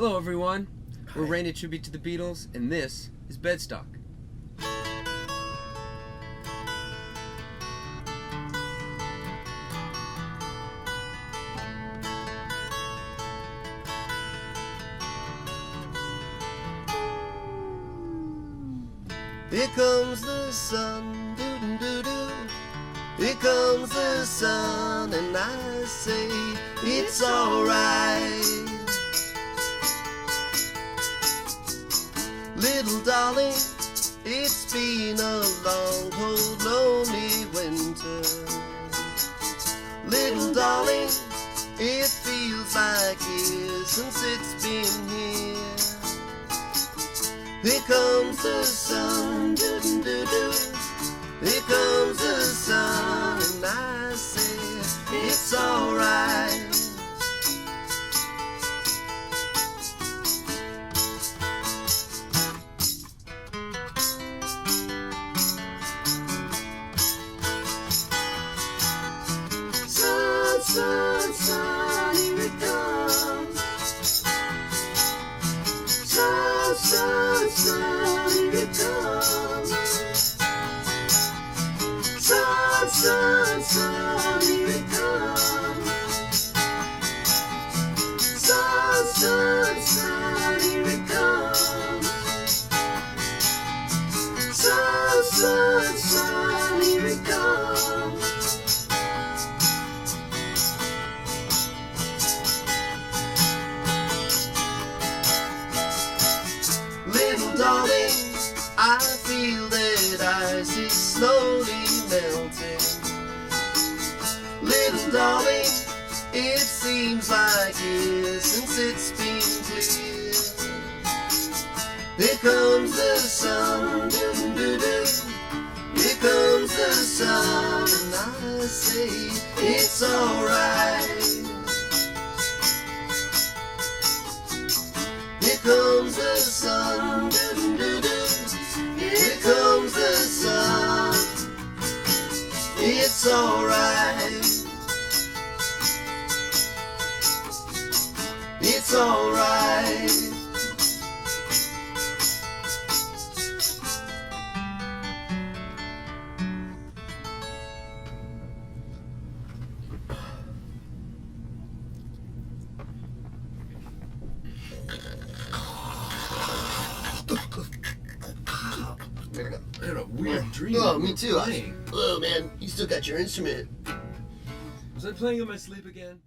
Hello everyone, we're Rain a tribute to the Beatles, and this is Bedstock. Here comes the sun, doo-doo-doo-doo. Here comes the sun, and I say it's alright. Little darling, it's been a long, cold, lonely winter. Little darling, it feels like years since it's been here. Here comes the sun, doo-doo-doo-doo. Here comes the sun, and I say it's alright. Sun, sun, sun, here it comes. Sun, sun, sun, here it comes. Sun, sun, sun, here it comes. Sun, sun, sun, here it comes. Sun, sun, sun, here it comes. Little darling, I feel that ice is slowly melting. Little darling, it seems like years since it's been clear. Here comes the sun, doo-doo-doo. Here comes the sun, and I say it's alright. Here comes the sun, doo-doo-doo. Here comes the sun. It's alright. It's alright. I had a weird dream. Oh, me too. Oh, man, you still got your instrument. Was I playing in my sleep again?